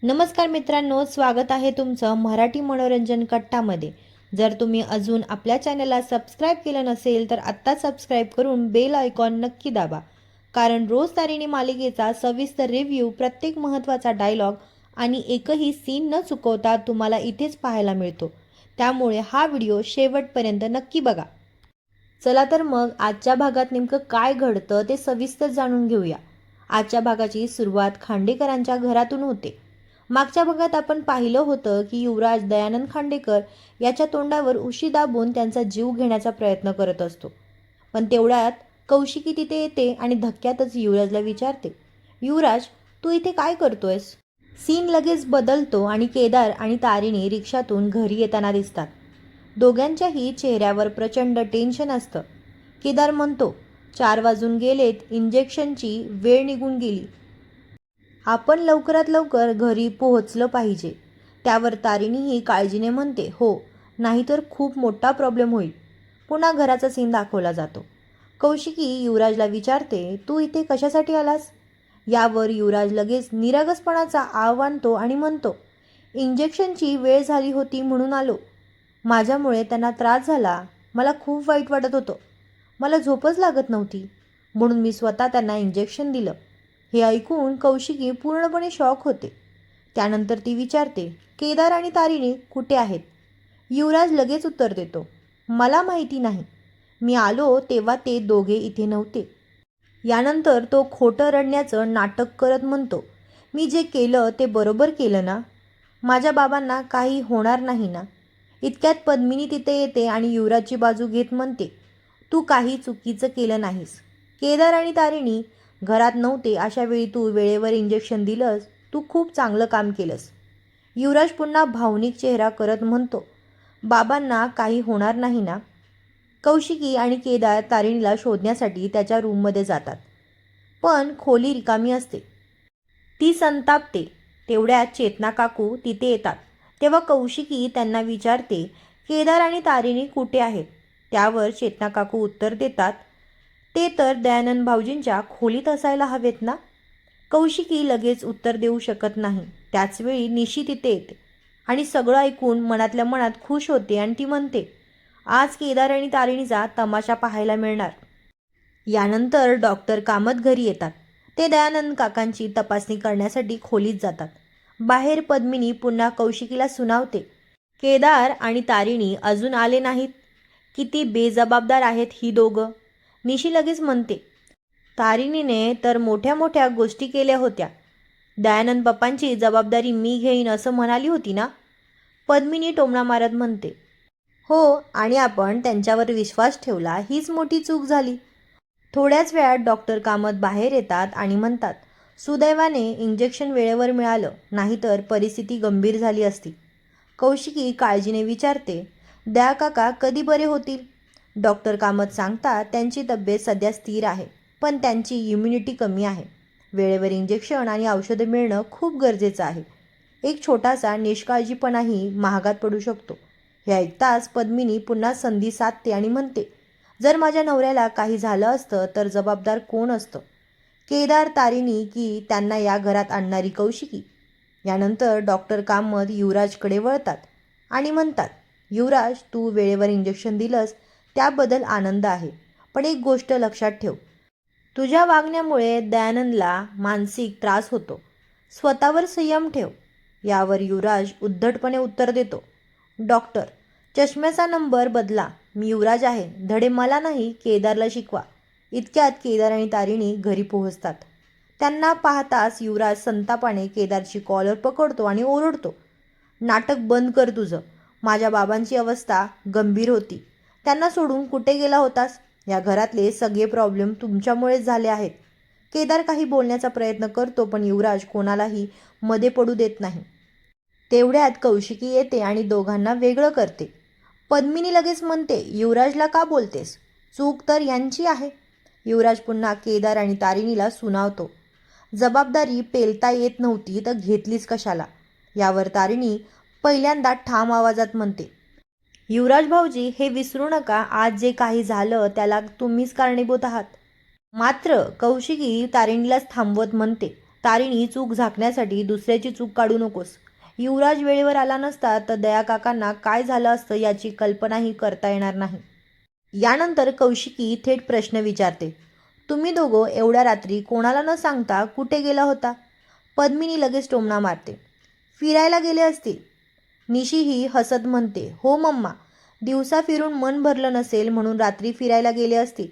नमस्कार मित्रांनो, स्वागत आहे तुमचं मराठी मनोरंजन कट्टामध्ये। जर तुम्ही अजून आपल्या चॅनलला सबस्क्राईब केलं नसेल तर आत्ता सबस्क्राईब करून बेल आयकॉन नक्की दाबा, कारण रोज तारिणी मालिकेचा सविस्तर रिव्ह्यू, प्रत्येक महत्त्वाचा डायलॉग आणि एकही सीन न चुकवता तुम्हाला इथेच पाहायला मिळतो। त्यामुळे हा व्हिडिओ शेवटपर्यंत नक्की बघा। चला तर मग आजच्या भागात नेमकं काय घडतं ते सविस्तर जाणून घेऊया। आजच्या भागाची सुरुवात खांडेकरांच्या घरातून होते। मागच्या भागात आपण पाहिलं होतं की युवराज दयानंद खांडेकर याच्या तोंडावर उशी दाबून त्यांचा जीव घेण्याचा प्रयत्न करत असतो। पण तेवढ्यात कौशिकी तिथे येते आणि धक्क्यातच युवराजला विचारते, युवराज, तू इथे काय करतोयस? सीन लगेच बदलतो आणि केदार आणि तारिणी रिक्षातून घरी येताना दिसतात। दोघांच्याही चेहऱ्यावर प्रचंड टेन्शन असतं। केदार म्हणतो, 4 वाजून गेलेत, इंजेक्शनची वेळ निघून गेली, आपण लवकरात लवकर घरी पोहोचलं पाहिजे। त्यावर तारिणीही काळजीने म्हणते, हो, नाहीतर खूप मोठा प्रॉब्लेम होईल। पुन्हा घराचा सीन दाखवला जातो। कौशिकी युवराजला विचारते, तू इथे कशासाठी आलास? यावर युवराज लगेच निरागसपणाचा आव आणतो आणि म्हणतो, इंजेक्शनची वेळ झाली होती म्हणून आलो। माझ्यामुळे त्यांना त्रास झाला, मला खूप वाईट वाटत होतं। मला झोपच लागत नव्हती, म्हणून मी स्वतः त्यांना इंजेक्शन दिलं। हे ऐकून कौशिकी पूर्णपणे शॉक होते। त्यानंतर ती विचारते, केदार आणि तारिणी कुठे आहेत? युवराज लगेच उत्तर देतो, मला माहिती नाही, मी आलो तेव्हा ते दोघे इथे नव्हते। यानंतर तो खोटं रडण्याचं नाटक करत म्हणतो, मी जे केलं ते बरोबर केलं ना? माझ्या बाबांना काही होणार नाही ना? इतक्यात पद्मिनी तिथे येते आणि युवराजची बाजू घेत म्हणते, तू काही चुकीचं केलं नाहीस। केदार आणि तारिणी घरात नव्हते, अशा वेळी तू वेळेवर इंजेक्शन दिलंस, तू खूप चांगलं काम केलंस। युवराज पुन्हा भावनिक चेहरा करत म्हणतो, बाबांना काही होणार नाही ना? कौशिकी आणि केदार तारिणीला शोधण्यासाठी त्याच्या रूममध्ये जातात, पण खोली रिकामी असते। ती संतापते। तेवढ्यात चेतना काकू तिथे येतात। तेव्हा कौशिकी त्यांना विचारते, केदार आणि तारिणी कुठे आहेत? त्यावर चेतना काकू उत्तर देतात, ते तर दयानंद भाऊजींच्या खोलीत असायला हवेत ना? कौशिकी लगेच उत्तर देऊ शकत नाही। त्याचवेळी निशी तिथे येते आणि सगळं ऐकून मनातल्या मनात खुश होते आणि ती म्हणते, आज केदार आणि तारिणीचा तमाशा पाहायला मिळणार। यानंतर डॉक्टर कामत घरी येतात। ते दयानंद काकांची तपासणी करण्यासाठी खोलीत जातात। बाहेर पद्मिनी पुन्हा कौशिकीला सुनावते, केदार आणि तारिणी अजून आले नाहीत, किती बेजबाबदार आहेत ही दोघं। निशी लगेच म्हणते, तारिणीने तर मोठ्या मोठ्या गोष्टी केल्या होत्या, दयानंद पप्पांची जबाबदारी मी घेईन असं म्हणाली होती ना? पद्मिनी टोमणा मारत म्हणते, हो, आणि आपण त्यांच्यावर विश्वास ठेवला, हीच मोठी चूक झाली। थोड्याच वेळात डॉक्टर कामत बाहेर येतात आणि म्हणतात, सुदैवाने इंजेक्शन वेळेवर मिळालं, नाहीतर परिस्थिती गंभीर झाली असती। कौशिकी काळजीने विचारते, दया काका कधी बरे होतील? डॉक्टर कामत सांगतात, त्यांची तब्येत सध्या स्थिर आहे, पण त्यांची इम्युनिटी कमी आहे। वेळेवर इंजेक्शन आणि औषधं मिळणं खूप गरजेचं आहे। एक छोटासा निष्काळजीपणाही महागात पडू शकतो। हे ऐकताच पद्मिनी पुन्हा संधी साधते आणि म्हणते, जर माझ्या नवऱ्याला काही झालं असतं तर जबाबदार कोण असतं? केदार, तारिणी की त्यांना या घरात आणणारी कौशिकी? यानंतर डॉक्टर कामत युवराजकडे वळतात आणि म्हणतात, युवराज, तू वेळेवर इंजेक्शन दिलंस त्याबद्दल आनंद आहे, पण एक गोष्ट लक्षात ठेव, तुझ्या वागण्यामुळे दयानंदला मानसिक त्रास होतो, स्वतःवर संयम ठेव। यावर युवराज उद्धटपणे उत्तर देतो, डॉक्टर, चष्म्याचा नंबर बदला, मी युवराज आहे, धडे मला नाही केदारला शिकवा। इतक्यात केदार आणि तारिणी घरी पोहोचतात। त्यांना पाहताच युवराज संतापाने केदारची कॉलर पकडतो आणि ओरडतो, नाटक बंद कर तुझं, माझ्या बाबांची अवस्था गंभीर होती, त्यांना सोडून कुठे गेला होतास? या घरातले सगळे प्रॉब्लेम तुमच्यामुळेच झाले आहेत। केदार काही बोलण्याचा प्रयत्न करतो, पण युवराज कोणालाही मध्ये पडू देत नाही। तेवढ्यात कौशिकी येते आणि दोघांना वेगळं करते। पद्मिनी लगेच म्हणते, युवराजला का बोलतेस? चूक तर यांची आहे। युवराज पुन्हा केदार आणि तारिणीला सुनावतो, जबाबदारी पेलता येत नव्हती तर घेतलीच कशाला? यावर तारिणी पहिल्यांदा ठाम आवाजात म्हणते, युवराज भाऊजी, हे विसरू नका, आज जे काही झालं त्याला तुम्हीच कारणीभूत आहात। मात्र कौशिकी तारिणीलाच थांबवत म्हणते, तारिणी चूक झाकण्यासाठी दुसऱ्याची चूक काढू नकोस. युवराज वेळेवर आला नसता तर दया काकांना काय झालं असतं याची कल्पनाही करता येणार नाही. यानंतर कौशिकी थेट प्रश्न विचारते, तुम्ही दोघं एवढ्या रात्री कोणाला न सांगता कुठे गेला होता? पद्मिनी लगेच टोमणा मारते, फिरायला गेले असतील. निशीही हसत म्हणते, हो मम्मा, दिवसा फिरून मन भरलं नसेल म्हणून रात्री फिरायला गेले असतील.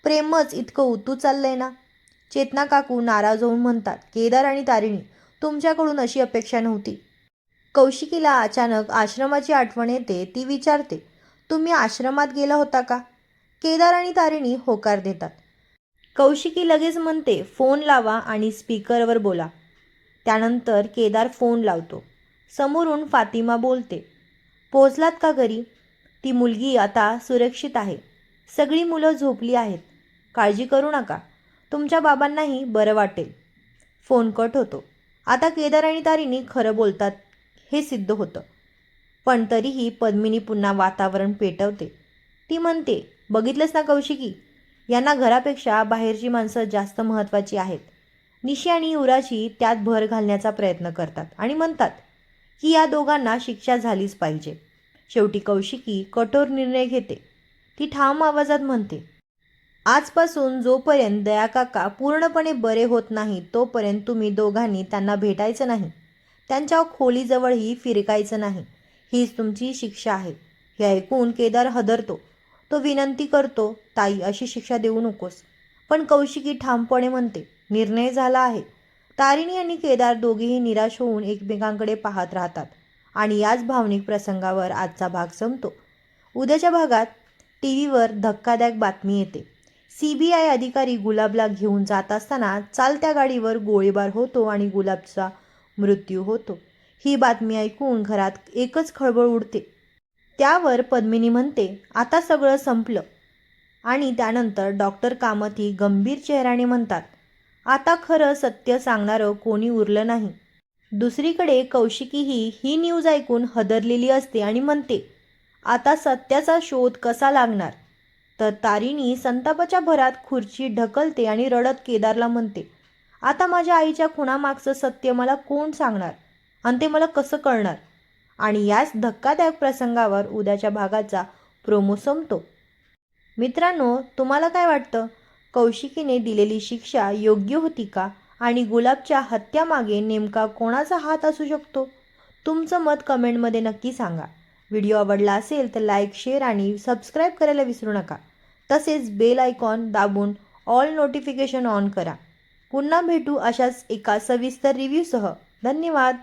प्रेमच इतकं उतू चाललंय ना. चेतना काकू नाराज होऊन म्हणतात, केदार आणि तारिणी, तुमच्याकडून अशी अपेक्षा नव्हती. कौशिकीला अचानक आश्रमाची आठवण येते. ती विचारते, तुम्ही आश्रमात गेला होता का? केदार आणि तारिणी होकार देतात. कौशिकी लगेच म्हणते, फोन लावा आणि स्पीकरवर बोला. त्यानंतर केदार फोन लावतो. समोरून फातिमा बोलते, पोहोचलात का घरी? ती मुलगी आता सुरक्षित आहे. सगळी मुलं झोपली आहेत. काळजी करू नका. तुमच्या बाबांनाही बरं वाटेल. फोन कट होतो. आता केदार आणि तारिणी खरं बोलतात हे सिद्ध होतं. पण तरीही पद्मिनी पुन्हा वातावरण पेटवते. ती म्हणते, बघितलंस ना कौशिकी, यांना घरापेक्षा बाहेरची माणसं जास्त महत्त्वाची आहेत. निशी आणि युवराजी त्यात भर घालण्याचा प्रयत्न करतात आणि म्हणतात की या दोघांना शिक्षा झालीच पाहिजे. शेवटी कौशिकी कठोर निर्णय घेते. ती ठाम आवाजात म्हणते, आजपासून जोपर्यंत दयाकाका पूर्णपणे बरे होत नाही तोपर्यंत तुम्ही दोघांनी त्यांना भेटायचं नाही. त्यांच्या खोलीजवळही फिरकायचं नाही. हीच तुमची शिक्षा आहे. हे ऐकून केदार हादरतो. तो विनंती करतो, ताई, अशी शिक्षा देऊ नकोस. पण कौशिकी ठामपणे म्हणते, निर्णय झाला आहे. तारिणी आणि केदार दोघेही निराश होऊन एकमेकांकडे पाहत राहतात आणि याच भावनिक प्रसंगावर आजचा भाग संपतो. उद्याच्या भागात टीव्हीवर धक्कादायक बातमी येते. CBI अधिकारी गुलाबला घेऊन जात असताना चालत्या गाडीवर गोळीबार होतो आणि गुलाबचा मृत्यू होतो. ही बातमी ऐकून घरात एकच खळबळ उडते. त्यावर पद्मिनी म्हणते, आता सगळं संपलं. आणि त्यानंतर डॉक्टर कामती गंभीर चेहऱ्याने म्हणतात, आता खरं सत्य सांगणारं कोणी उरलं नाही. दुसरीकडे कौशिकीही ही न्यूज ऐकून हदरलेली असते आणि म्हणते, आता सत्याचा शोध कसा लागणार? तर तारिणी संतापाच्या भरात खुर्ची ढकलते आणि रडत केदारला म्हणते, आता माझ्या आईच्या खुनामागचं सत्य मला कोण सांगणार आणि ते मला कसं कळणार? आणि याच धक्कादायक प्रसंगावर उद्याच्या भागाचा प्रोमो संपतो. मित्रांनो, तुम्हाला काय वाटतं? कौशिकीने दिलेली शिक्षा योग्य होती का? आणि गुलाबच्या हत्यामागे नेमका कोणाचा हात असू शकतो? तुमचं मत कमेंटमध्ये नक्की सांगा. व्हिडिओ आवडला असेल तर लाईक, शेअर आणि सबस्क्राईब करायला विसरू नका. तसेच बेल आयकॉन दाबून ऑल नोटिफिकेशन ऑन करा. पुन्हा भेटू अशाच एका सविस्तर रिव्ह्यूसह. धन्यवाद.